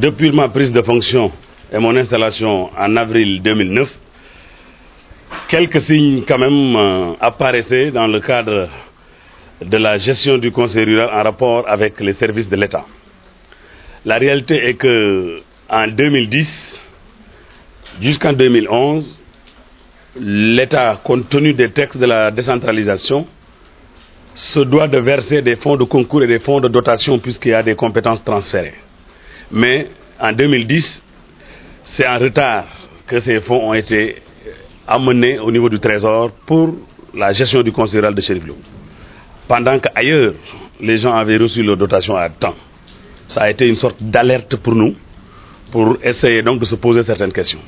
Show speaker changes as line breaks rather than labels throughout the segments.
depuis ma prise de fonction et mon installation en avril 2009, quelques signes quand même apparaissaient dans le cadre de la gestion du conseil rural en rapport avec les services de l'État. La réalité est que en 2010 jusqu'en 2011, l'État, compte tenu des textes de la décentralisation, se doit de verser des fonds de concours et des fonds de dotation puisqu'il y a des compétences transférées. Mais en 2010, c'est en retard que ces fonds ont été amenés au niveau du Trésor pour la gestion du conseil rural de Cherif Lo. Pendant qu'ailleurs, les gens avaient reçu leur dotation à temps. Ça a été une sorte d'alerte pour nous, pour essayer donc de se poser certaines questions.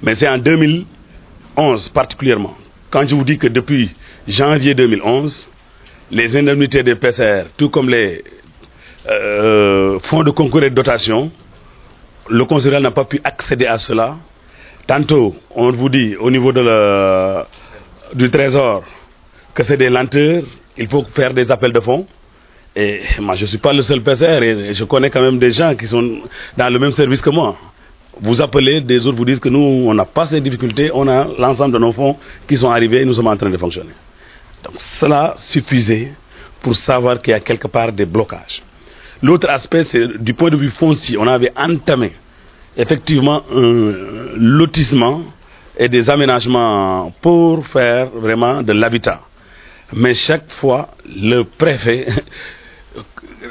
Mais c'est en 2011 particulièrement, quand je vous dis que depuis janvier 2011, les indemnités des PCR, tout comme les fonds de concours et de dotation, le conseil rural n'a pas pu accéder à cela. Tantôt, on vous dit au niveau du Trésor que c'est des lenteurs, il faut faire des appels de fonds. Et moi, je ne suis pas le seul PCR et je connais quand même des gens qui sont dans le même service que moi. Vous appelez, des autres vous disent que nous, on n'a pas ces difficultés, on a l'ensemble de nos fonds qui sont arrivés et nous sommes en train de fonctionner. Donc cela suffisait pour savoir qu'il y a quelque part des blocages. L'autre aspect, c'est du point de vue foncier. On avait entamé effectivement un lotissement et des aménagements pour faire vraiment de l'habitat. Mais chaque fois, le préfet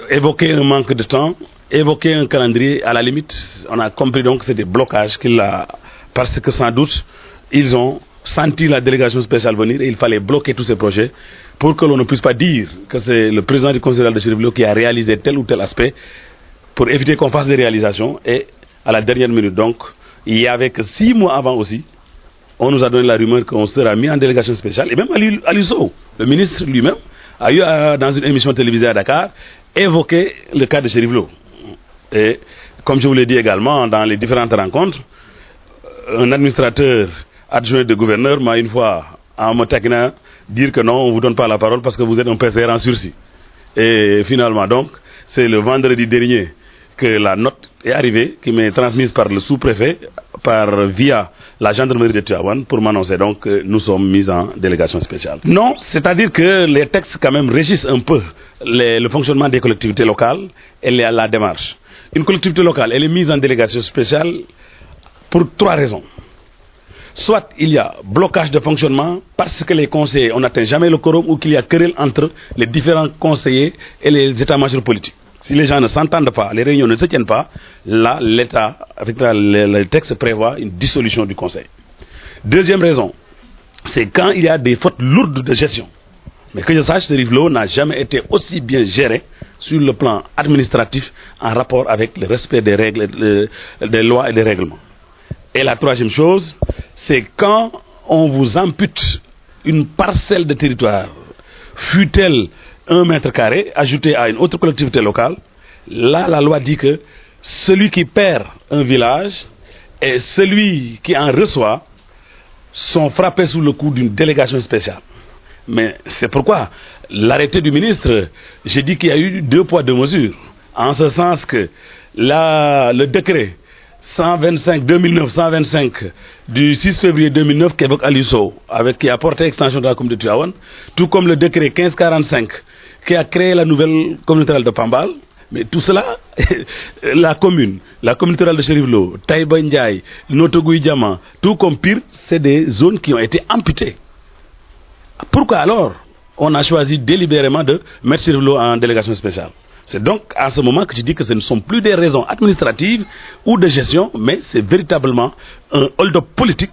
évoquait un manque de temps, évoquait un calendrier. À la limite, on a compris donc que c'est des blocages qu'il a, parce que sans doute, ils ont senti la délégation spéciale venir et il fallait bloquer tous ces projets pour que l'on ne puisse pas dire que c'est le président du conseil rural de Cherif Lo qui a réalisé tel ou tel aspect pour éviter qu'on fasse des réalisations. Et à la dernière minute, donc, il y avait que 6 mois avant aussi, on nous a donné la rumeur qu'on sera mis en délégation spéciale. Et même Ali Sow, le ministre lui-même, a eu dans une émission télévisée à Dakar, évoqué le cas de Cherif Lo. Et comme je vous l'ai dit également, dans les différentes rencontres, un administrateur adjoint de gouverneur m'a une fois, en me taquinant, dire que non, on ne vous donne pas la parole parce que vous êtes un PCR en sursis. Et finalement, donc, c'est le vendredi dernier que la note est arrivée, qui m'est transmise par le sous-préfet, via la gendarmerie de Tivaouane, pour m'annoncer donc que nous sommes mis en délégation spéciale. Non, c'est-à-dire que les textes quand même régissent un peu le fonctionnement des collectivités locales et la démarche. Une collectivité locale, elle est mise en délégation spéciale pour 3 raisons. Soit il y a blocage de fonctionnement parce que les conseillers, on n'atteint jamais le quorum, ou qu'il y a querelle entre les différents conseillers et les états-majors politiques. Si les gens ne s'entendent pas, les réunions ne se tiennent pas, là, l'État, avec le texte, prévoit une dissolution du conseil. Deuxième raison, c'est quand il y a des fautes lourdes de gestion. Mais que je sache, Cherif Lo n'a jamais été aussi bien géré sur le plan administratif en rapport avec le respect des règles, des lois et des règlements. Et la troisième chose, c'est quand on vous ampute une parcelle de territoire, fût-elle 1 mètre carré, ajouté à une autre collectivité locale, là la loi dit que celui qui perd un village et celui qui en reçoit sont frappés sous le coup d'une délégation spéciale. Mais c'est pourquoi l'arrêté du ministre, j'ai dit qu'il y a eu 2 poids 2 mesures, en ce sens que le décret 2009-125 du 6 février 2009 qu'évoque Ali Sow, qui a porté extension de la commune de Tivaouane, tout comme le décret 1545 qui a créé la nouvelle communauté rurale de Pambal. Mais tout cela, la communauté rurale de Cherif Lo, Taïba Ndiaye, Notogouy Diama, tout comme Pire, c'est des zones qui ont été amputées. Pourquoi alors on a choisi délibérément de mettre Cherif Lo en délégation spéciale? C'est donc à ce moment que je dis que ce ne sont plus des raisons administratives ou de gestion, mais c'est véritablement un hold-up politique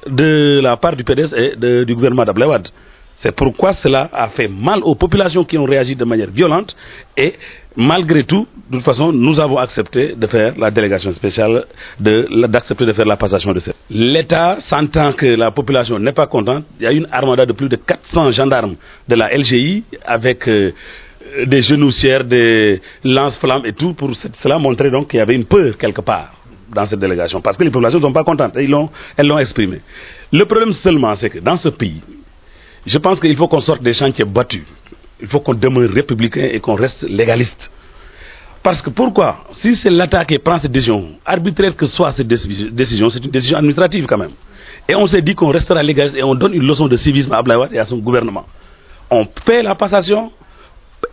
de la part du PDS et du gouvernement d'Abdoulaye Wade. C'est pourquoi cela a fait mal aux populations qui ont réagi de manière violente et malgré tout, de toute façon, nous avons accepté de faire la délégation spéciale, d'accepter de faire la passation de service. L'État, sentant que la population n'est pas contente, il y a une armada de plus de 400 gendarmes de la LGI avec des genoussières, des lance-flammes et tout, pour cela montrer donc qu'il y avait une peur quelque part dans cette délégation, parce que les populations ne sont pas contentes, elles l'ont exprimé. Le problème seulement, c'est que dans ce pays, je pense qu'il faut qu'on sorte des chantiers battus, il faut qu'on demeure républicain et qu'on reste légaliste. Parce que pourquoi? Si c'est l'État qui prend cette décision, arbitraire que soit cette décision, c'est une décision administrative quand même. Et on s'est dit qu'on restera légaliste et on donne une leçon de civisme à Abdoulaye Wade et à son gouvernement. On fait la passation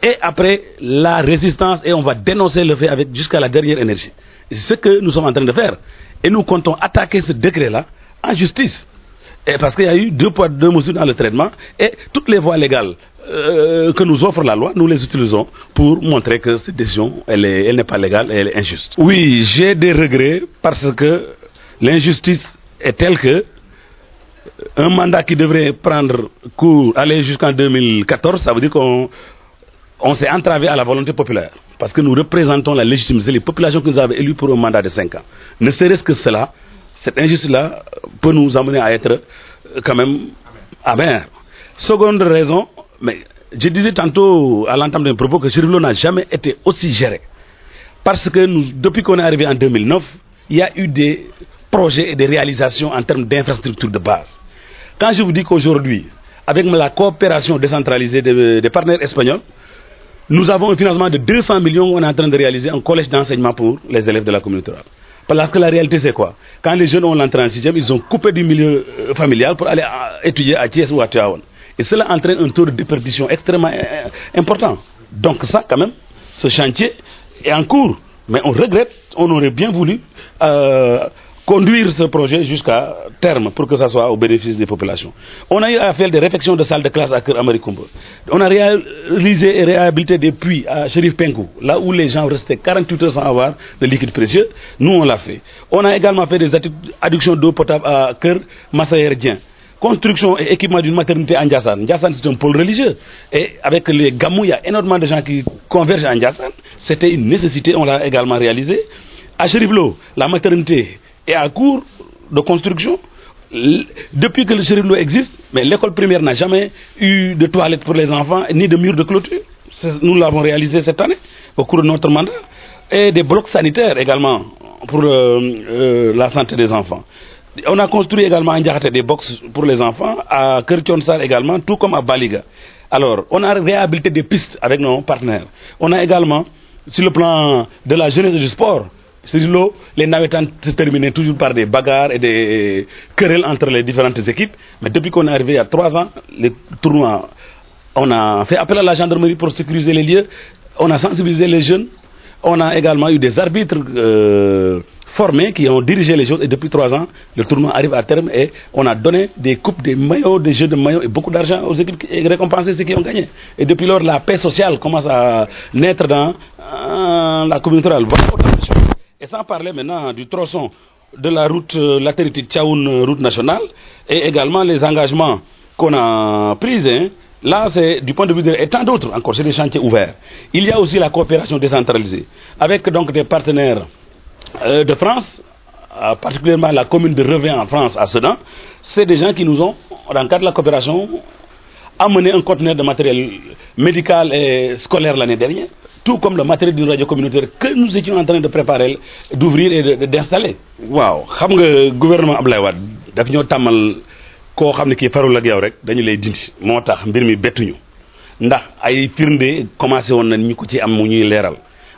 et après la résistance et on va dénoncer le fait avec jusqu'à la dernière énergie. C'est ce que nous sommes en train de faire. Et nous comptons attaquer ce décret-là en justice. Et parce qu'il y a eu 2 poids 2 mesures dans le traitement et toutes les voies légales que nous offre la loi, nous les utilisons pour montrer que cette décision, elle n'est pas légale et elle est injuste. Oui, j'ai des regrets parce que l'injustice est telle que un mandat qui devrait prendre cours, aller jusqu'en 2014, ça veut dire qu'on s'est entravé à la volonté populaire. Parce que nous représentons la légitimité, les populations que nous avons élues pour un mandat de 5 ans. Ne serait-ce que cela, cette injustice-là peut nous amener à être quand même amers. Seconde raison, mais je disais tantôt à l'entame d'un propos que Chérif Lo n'a jamais été aussi géré. Parce que nous, depuis qu'on est arrivé en 2009, il y a eu des projets et des réalisations en termes d'infrastructures de base. Quand je vous dis qu'aujourd'hui, avec la coopération décentralisée des partenaires espagnols, nous avons un financement de 200 millions, on est en train de réaliser un collège d'enseignement pour les élèves de la communauté rurale. Parce que la réalité c'est quoi? Quand les jeunes ont l'entrée en 6e, ils ont coupé du milieu familial pour aller étudier à Thiès ou à Tivaouane. Et cela entraîne un taux de déperdition extrêmement important. Donc ça quand même, ce chantier est en cours. Mais on regrette, on aurait bien voulu conduire ce projet jusqu'à terme pour que ça soit au bénéfice des populations. On a eu à faire des réfections de salles de classe à Keur Amary Coumba. On a réalisé et réhabilité des puits à Chérif Penkou, là où les gens restaient 48 heures sans avoir de liquide précieux. Nous, on l'a fait. On a également fait des adductions d'eau potable à Keur Massayer Dien. Construction et équipement d'une maternité à Ndiassane. Ndiassane, c'est un pôle religieux. Et avec les gamous, il y a énormément de gens qui convergent à Ndiassane. C'était une nécessité, on l'a également réalisé. À Chérif Lo, la maternité est en cours de construction. Depuis que le Chérif Lo existe, mais l'école primaire n'a jamais eu de toilettes pour les enfants, ni de murs de clôture. Nous l'avons réalisé cette année, au cours de notre mandat. Et des blocs sanitaires également pour la santé des enfants. On a construit également à Ndiakhate des box pour les enfants, à Keur Thionsar également, tout comme à Baliga. Alors, on a réhabilité des pistes avec nos partenaires. On a également, sur le plan de la jeunesse et du sport, sur l'eau, les navetans se terminaient toujours par des bagarres et des querelles entre les différentes équipes. Mais depuis qu'on est arrivé il y a 3 ans, les tournois, on a fait appel à la gendarmerie pour sécuriser les lieux, on a sensibilisé les jeunes, on a également eu des arbitres formés qui ont dirigé les choses et depuis 3 ans, le tournoi arrive à terme et on a donné des coupes, des maillots, des jeux de maillots et beaucoup d'argent aux équipes et récompensé ceux qui ont gagné. Et depuis lors, la paix sociale commence à naître dans la communauté rurale. Voilà autant de choses. Et sans parler maintenant du tronçon de la route latérité Tchaoun, route nationale, et également les engagements qu'on a pris. Là, c'est du point de vue de... Et tant d'autres encore, c'est des chantiers ouverts. Il y a aussi la coopération décentralisée, avec donc des partenaires de France, particulièrement la commune de Revin en France, à Sedan. C'est des gens qui nous ont, dans le cadre de la coopération, amené un conteneur de matériel médical et scolaire l'année dernière, tout comme le matériel d'une radio communautaire que nous étions en train de préparer, d'ouvrir et d'installer. Waaw, xam nga gouvernement Abdoulaye Wade daf ñoo tàmmal koo xam ne kii farul ak yow rek dañu lay dindi moo tax mbir mi bettuñu ndax ay firnde commencé woon na ñu ko ci am mu ñuy leeral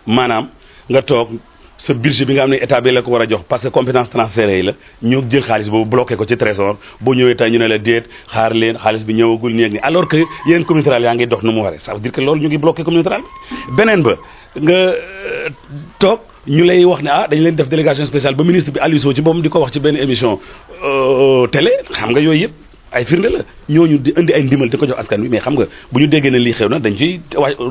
maanaam nga toog ce budget bi nga xam ne état bi la ko war a jox parce que compétence transférée yi la ñoo jël xaalis boobu bloqué ko ci trésor boo ñëwee tey ñu ne la déet xaar leen xaalis bi ñëwagul nii ak nii alors que yeneen communauté rurale yaa ngi dox nu mu waree ça veut dire que loolu ñu ngi bloqué communauté rurale bi beneen ba nga toog ñu lay wax ne dañu leen def délégation spéciale ba ministre bi Aliou Sow ci boppam di ko wax ci benn émission télé xam nga yooyu yëpp ay firnde la ñooñu di indi ay ndimbal di ko jox askan wi mais xam nga bu ñu déggee ne lii xew na dañ ciy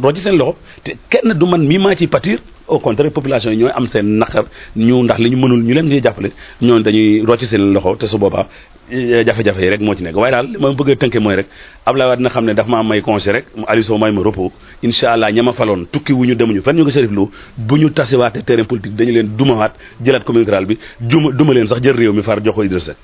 rocci seen loxo te kenn du man mii maa ciy pâtir au contraire population yi ñooy am seen naqar ñu ndax li ñu mënul ñu leen ñuy jàppale ñooñu dañuy rocci seen loxo te su boobaa jafe-jafe yi rek moo ci nekk waaye daal li ma bëgg a tënke mooy rek Abdoulaye Wade dina xam ne daf maa may congé rek Aliou Sow may ma repos incha allah ña ma faloon tukki wu ñu demuñu fenn ñu ko Chérif Lo bu ñu tasewaatee terrain politique dañu leen dumawaat jëlaat communauté rurale bi duma leen sax jël réew mi far jox ko Idrissa Seck